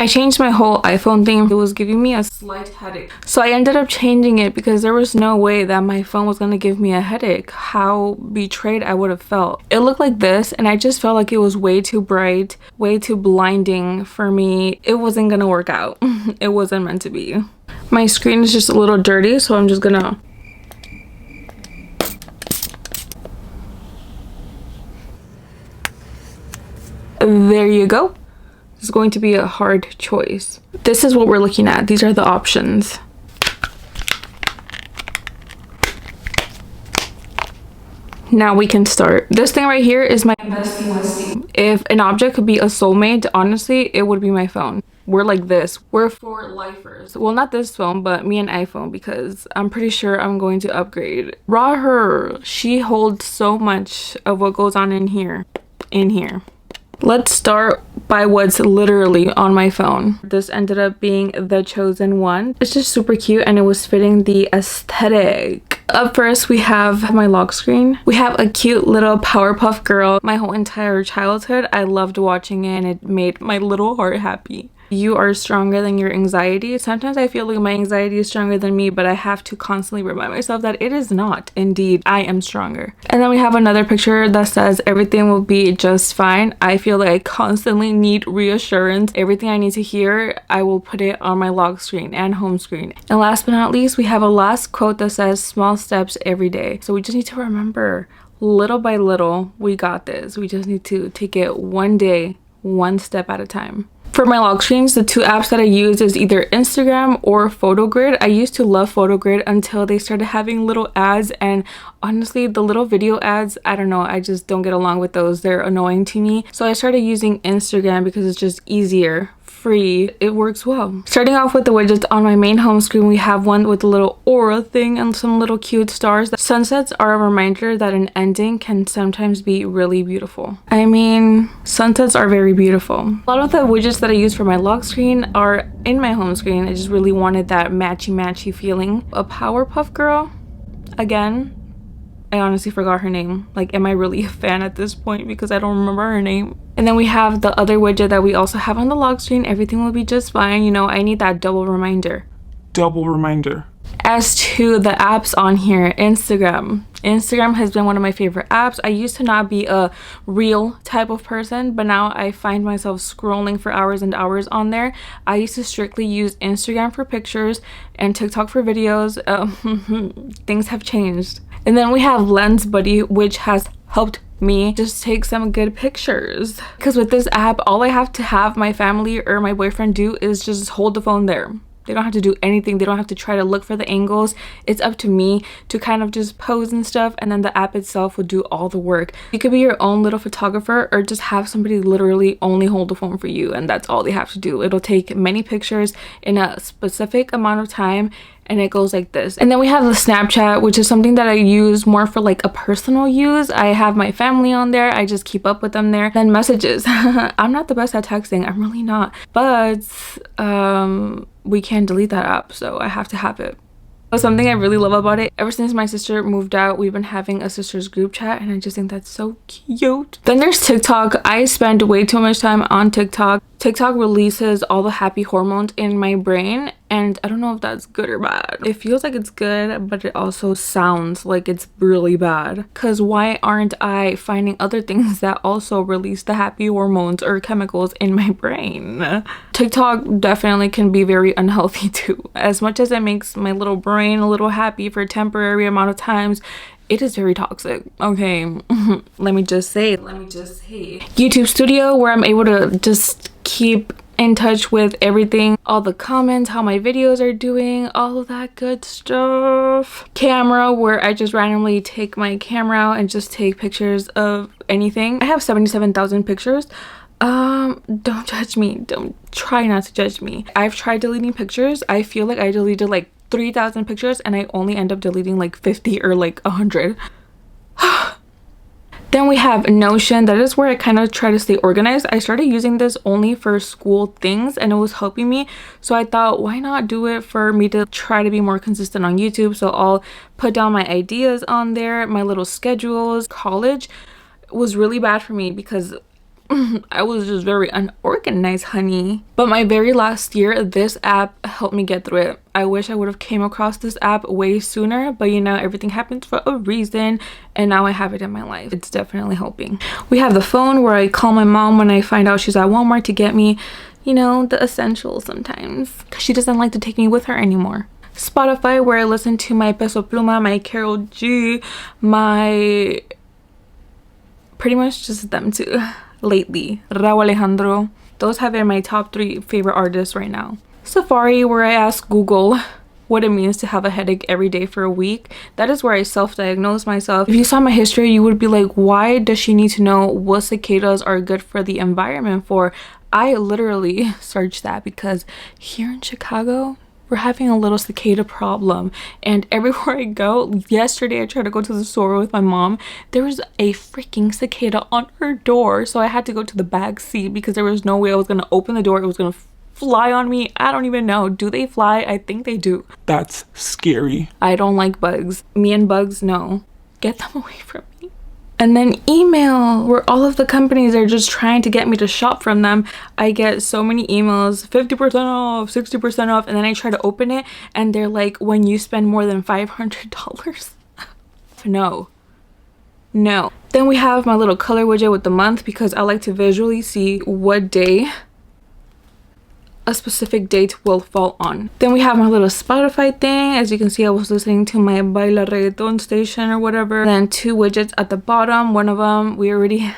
I changed my whole iPhone theme. It was giving me a slight headache. So I ended up changing it because there was no way that my phone was going to give me a headache. How betrayed I would have felt. It looked like this and I just felt like it was way too bright, way too blinding for me. It wasn't going to work out. It wasn't meant to be. My screen is just a little dirty, so I'm just gonna... There you go. It's going to be a hard choice. This is what we're looking at. These are the options. Now we can start. This thing right here is my bestie. If an object could be a soulmate, honestly, it would be my phone. We're like this. We're for lifers. Well, not this phone, but me and iPhone, because I'm pretty sure I'm going to upgrade. Raw her. She holds so much of what goes on in here. Let's start by what's literally on my phone. This ended up being the chosen one. It's just super cute and it was fitting the aesthetic. Up first, we have my lock screen. We have a cute little Powerpuff Girl. My whole entire childhood, I loved watching it and it made my little heart happy. You are stronger than your anxiety. Sometimes I feel like my anxiety is stronger than me, but I have to constantly remind myself that it is not. Indeed, I am stronger. And then we have another picture that says everything will be just fine. I feel like I constantly need reassurance. Everything I need to hear, I will put it on my lock screen and home screen. And last but not least, we have a last quote that says small steps every day. So we just need to remember, little by little, we got this. We just need to take it one day, one step at a time. For my lock screens, the two apps that I use is either Instagram or PhotoGrid. I used to love PhotoGrid until they started having little ads, and honestly, the little video ads, I don't know, I just don't get along with those. They're annoying to me. So I started using Instagram because it's just easier, free, it works well. Starting off with the widgets on my main home screen, we have one with a little aura thing and some little cute stars. Sunsets are a reminder that an ending can sometimes be really beautiful. I mean, sunsets are very beautiful. A lot of the widgets that I use for my lock screen are in my home screen. I just really wanted that matchy feeling. A Powerpuff Girl, again, I honestly forgot her name. Like, am I really a fan at this point because I don't remember her name? And then we have the other widget that we also have on the lock screen. Everything will be just fine. You know, I need that double reminder. As to the apps on here, Instagram has been one of my favorite apps. I used to not be a real type of person, but now I find myself scrolling for hours and hours on there. I used to strictly use Instagram for pictures and TikTok for videos. Things have changed. And then we have Lens Buddy, which has helped me just take some good pictures, because with this app, all I have to have my family or my boyfriend do is just hold the phone there. They don't have to do anything. They don't have to try to look for the angles. It's up to me to kind of just pose and stuff, and then the app itself will do all the work. You could be your own little photographer or just have somebody literally only hold the phone for you, and that's all they have to do. It'll take many pictures in a specific amount of time, and it goes like this. And then we have the Snapchat, which is something that I use more for like a personal use. I have my family on there. I just keep up with them there. Then messages. I'm not the best at texting. I'm really not. But we can't delete that app, so I have to have it. But something I really love about it, ever since my sister moved out, we've been having a sisters group chat, and I just think that's so cute. Then there's TikTok. I spend way too much time on TikTok. TikTok releases all the happy hormones in my brain, and I don't know if that's good or bad. It feels like it's good, but it also sounds like it's really bad. Because why aren't I finding other things that also release the happy hormones or chemicals in my brain? TikTok definitely can be very unhealthy too. As much as it makes my little brain a little happy for a temporary amount of times, it is very toxic. Okay, let me just say. YouTube Studio, where I'm able to just keep in touch with everything, all the comments, how my videos are doing, all of that good stuff. Camera, where I just randomly take my camera out and just take pictures of anything. I have 77,000 pictures. Don't judge me. Don't try not to judge me. I've tried deleting pictures. I feel like I deleted like 3,000 pictures and I only end up deleting like 50 or like 100. Then we have Notion. That is where I kind of try to stay organized. I started using this only for school things and it was helping me. So I thought, why not do it for me to try to be more consistent on YouTube? So I'll put down my ideas on there, my little schedules. College was really bad for me because I was just very unorganized, honey. But my very last year, this app helped me get through it. I wish I would have came across this app way sooner, but you know, everything happens for a reason, and now I have it in my life. It's definitely helping. We have the phone where I call my mom when I find out she's at Walmart to get me, you know, the essentials sometimes, because she doesn't like to take me with her anymore. Spotify, where I listen to my Peso Pluma, my Carol G, my... pretty much just them two. Lately, Raul Alejandro. Those have been my top 3 favorite artists right now. Safari, where I ask Google what it means to have a headache every day for a week. That is where I self-diagnose myself. If you saw my history, you would be like, why does she need to know what cicadas are good for the environment for? I literally searched that because here in Chicago, we're having a little cicada problem, and everywhere I go, yesterday I tried to go to the store with my mom, there was a freaking cicada on her door, so I had to go to the back seat because there was no way I was gonna open the door. It was gonna fly on me. I don't even know. Do they fly? I think they do. That's scary. I don't like bugs. Me and bugs, no. Get them away from me. And then email, where all of the companies are just trying to get me to shop from them. I get so many emails, 50% off, 60% off, and then I try to open it and they're like, when you spend more than $500. No. No. Then we have my little color widget with the month, because I like to visually see what day a specific date will fall on. Then we have my little Spotify thing. As you can see, I was listening to my Baila Reggaeton station or whatever. And then 2 widgets at the bottom. One of them, we already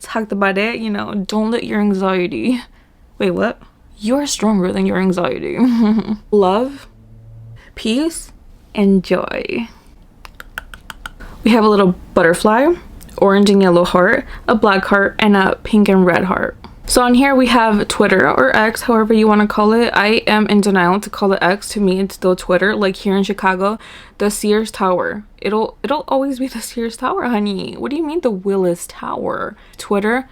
talked about it, you know, don't let your anxiety... Wait, what? You're stronger than your anxiety. Love, peace, and joy. We have a little butterfly, orange and yellow heart, a black heart, and a pink and red heart. So on here we have Twitter, or X, however you want to call it. I am in denial to call it X. To me, it's still Twitter. Like here in Chicago, the Sears Tower. It'll always be the Sears Tower, honey. What do you mean the Willis Tower? Twitter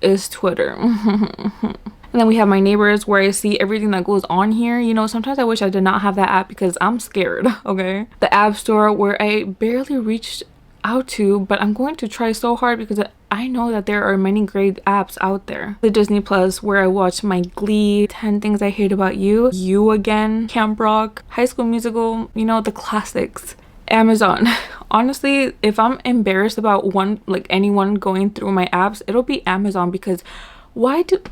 is Twitter. And then we have my neighbors, where I see everything that goes on here. You know, sometimes I wish I did not have that app because I'm scared, okay? The App Store, where I barely reached out to, but I'm going to try so hard because I know that there are many great apps out there. The Disney Plus, where I watch my Glee, 10 Things I Hate About You, You Again, Camp Rock, High School Musical, you know, the classics. Amazon. Honestly, if I'm embarrassed about anyone going through my apps, it'll be Amazon, because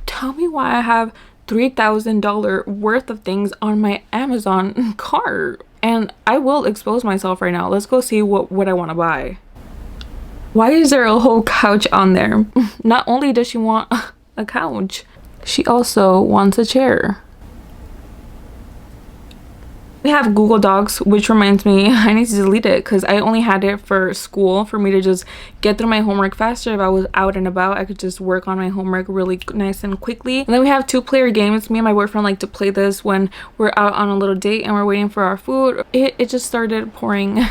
tell me why I have $3,000 worth of things on my Amazon cart. And I will expose myself right now. Let's go see what I want to buy. Why is there a whole couch on there? Not only does she want a couch, she also wants a chair. We have Google Docs, which reminds me I need to delete it because I only had it for school, for me to just get through my homework faster. If I was out and about, I could just work on my homework really nice and quickly. And then we have 2-player games. Me and my boyfriend like to play this when we're out on a little date and we're waiting for our food. It just started pouring.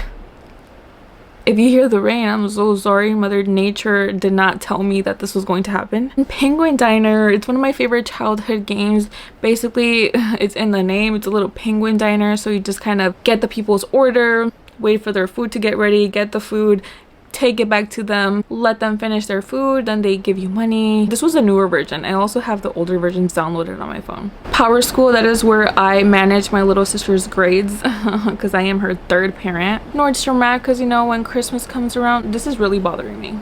If you hear the rain, I'm so sorry. Mother Nature did not tell me that this was going to happen. And Penguin Diner, it's one of my favorite childhood games. Basically, it's in the name. It's a little penguin diner, so you just kind of get the people's order, wait for their food to get ready, get the food, take it back to them, let them finish their food, then they give you money. This was a newer version. I also have the older versions downloaded on my phone. Power School, that is where I manage my little sister's grades because I am her 3rd parent. Nordstrom Rack, because you know, when Christmas comes around, this is really bothering me.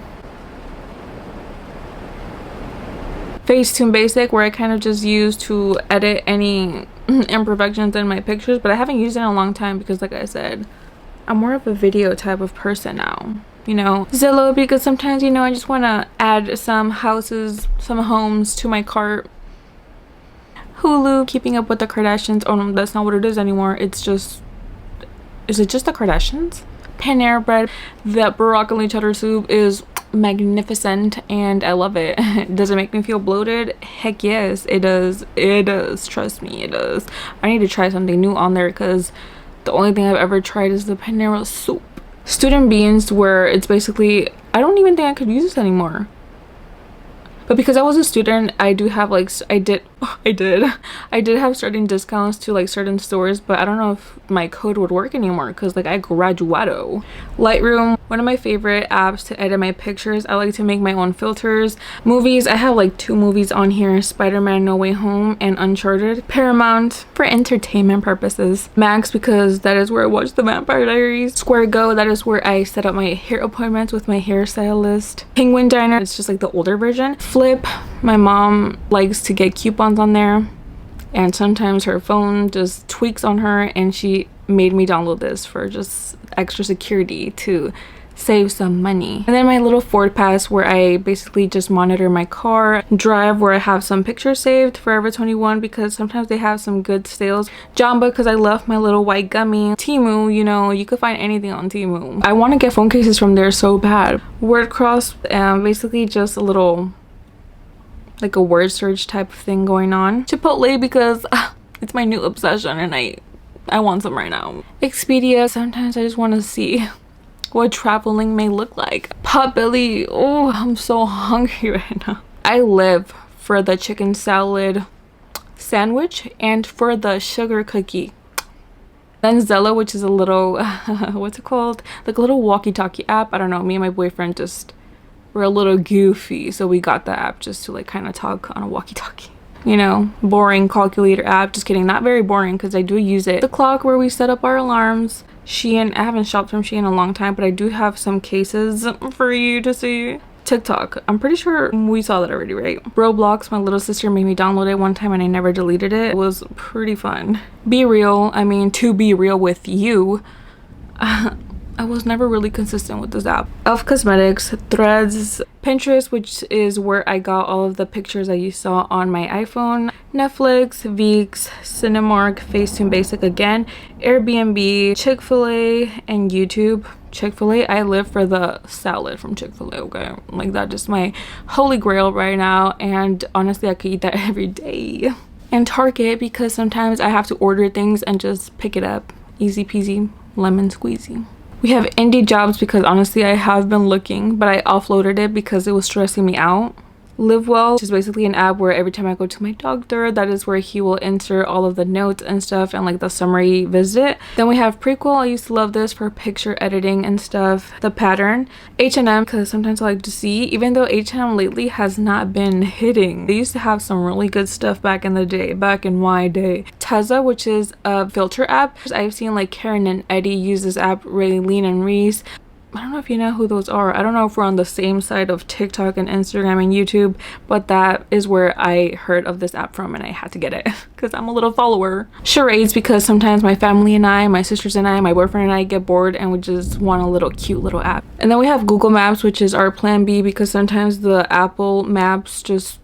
Facetune Basic, where I kind of just use to edit any imperfections in my pictures, but I haven't used it in a long time because, like I said, I'm more of a video type of person now. You know, Zillow, because sometimes, you know, I just want to add some houses, some homes to my cart. Hulu, Keeping Up with the Kardashians. Oh no, that's not what it is anymore. It's just, is it just the Kardashians? Panera Bread. That broccoli cheddar soup is magnificent and I love it. Does it make me feel bloated? Heck yes, it does. It does. Trust me, it does. I need to try something new on there because the only thing I've ever tried is the Panera soup. Student Beans, where it's basically, I don't even think I could use this anymore. But because I was a student, I do have like I did have certain discounts to like certain stores, but I don't know if my code would work anymore because like I graduado. Lightroom, one of my favorite apps to edit my pictures. I like to make my own filters. Movies, I have like 2 movies on here, Spider-Man No Way Home and Uncharted. Paramount for entertainment purposes. Max, because that is where I watch The Vampire Diaries. Square Go, that is where I set up my hair appointments with my hairstylist. Penguin Diner, it's just like the older version. Flip, my mom likes to get coupons on there, and sometimes her phone just tweaks on her, and she made me download this for just extra security to save some money. And then my little Ford Pass, where I basically just monitor my car. Drive, where I have some pictures saved. Forever 21, because sometimes they have some good sales. Jamba, because I love my little white gummy. Temu, you know, you could find anything on Temu. I want to get phone cases from there so bad. Wordcross, basically just a little like a word search type of thing going on. Chipotle, because it's my new obsession and I want some right now. Expedia, sometimes I just want to see what traveling may look like. Potbelly, oh, I'm so hungry right now. I live for the chicken salad sandwich and for the sugar cookie. Then Zella, which is a little what's it called, like a little walkie-talkie app. I don't know, me and my boyfriend just were a little goofy, so we got the app just to like kind of talk on a walkie-talkie. You know, boring calculator app. Just kidding, not very boring because I do use it. The clock, where we set up our alarms. Shein, I haven't shopped from Shein in a long time, but I do have some cases for you to see. TikTok, I'm pretty sure we saw that already, right? Roblox, my little sister made me download it one time and I never deleted it. It was pretty fun. Be real, I mean, to be real with you, I was never really consistent with this app. Elf Cosmetics, Threads, Pinterest, which is where I got all of the pictures that you saw on my iPhone. Netflix, Veeks, Cinemark, Facetune Basic again, Airbnb, Chick-fil-A, and YouTube. Chick-fil-A, I live for the salad from Chick-fil-A, okay? Like, that's just my holy grail right now, and honestly I could eat that every day. And Target, because sometimes I have to order things and just pick it up. Easy peasy, lemon squeezy. We have indie jobs, because honestly I have been looking, but I offloaded it because it was stressing me out. Live Well, which is basically an app where every time I go to my doctor, that is where he will insert all of the notes and stuff and like the summary visit. Then we have Prequel. I used to love this for picture editing and stuff. The Pattern, H&M, because sometimes I like to see, even though H&M lately has not been hitting. They used to have some really good stuff back in the day, back in my day. Tezza, which is a filter app. I've seen like Karen and Eddie use this app, Raylene and Reese. I don't know if you know who those are. I don't know if we're on the same side of TikTok and Instagram and YouTube, but that is where I heard of this app from and I had to get it because I'm a little follower. Charades, because sometimes my family and I, my sisters and I, my boyfriend and I get bored and we just want a little cute little app. And then we have Google Maps, which is our plan B, because sometimes the Apple Maps just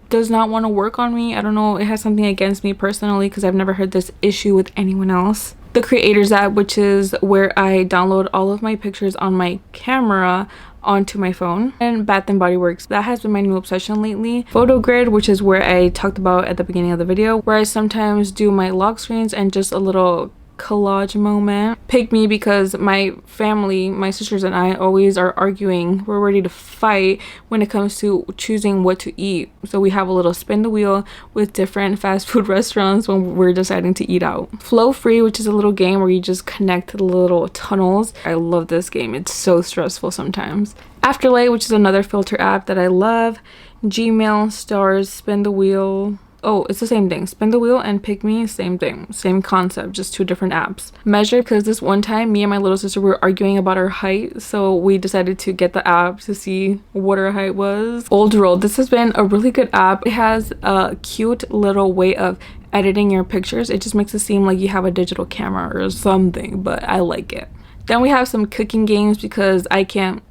does not want to work on me. I don't know, it has something against me personally because I've never heard this issue with anyone else. The Creators app, which is where I download all of my pictures on my camera onto my phone. And Bath and Body Works, that has been my new obsession lately. Photo Grid, which is where I talked about at the beginning of the video, where I sometimes do my lock screens and just a little collage moment. Pick Me, because my family, my sisters and I always are arguing. We're ready to fight when it comes to choosing what to eat. So we have a little spin the wheel with different fast food restaurants when we're deciding to eat out. Flow Free, which is a little game where you just connect to the little tunnels. I love this game. It's so stressful sometimes. Afterlight, which is another filter app that I love. Gmail, Stars, Spin the Wheel. Oh, it's the same thing. Spin the Wheel and Pick Me, same thing, same concept, just 2 different apps. Measure, because this one time me and my little sister were arguing about our height, so we decided to get the app to see what our height was. Old Roll, this has been a really good app. It has a cute little way of editing your pictures. It just makes it seem like you have a digital camera or something, but I like it. Then we have some cooking games, because I can't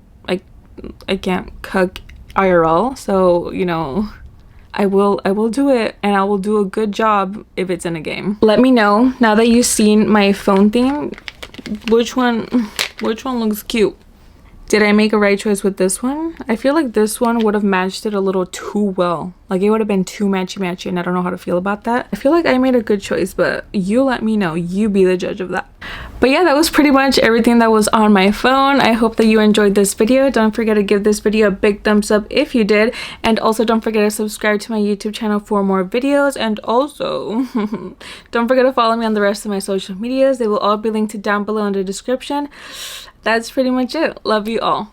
cook IRL, so you know, I will do it, and I will do a good job if it's in a game. Let me know, now that you've seen my phone theme, which one looks cute. Did I make a right choice with this one? I feel like this one would have matched it a little too well. Like it would have been too matchy and I don't know how to feel about that. I feel like I made a good choice, but you let me know. You be the judge of that. But yeah, that was pretty much everything that was on my phone. I hope that you enjoyed this video. Don't forget to give this video a big thumbs up if you did. And also don't forget to subscribe to my YouTube channel for more videos. And also, don't forget to follow me on the rest of my social medias. They will all be linked down below in the description. That's pretty much it. Love you all.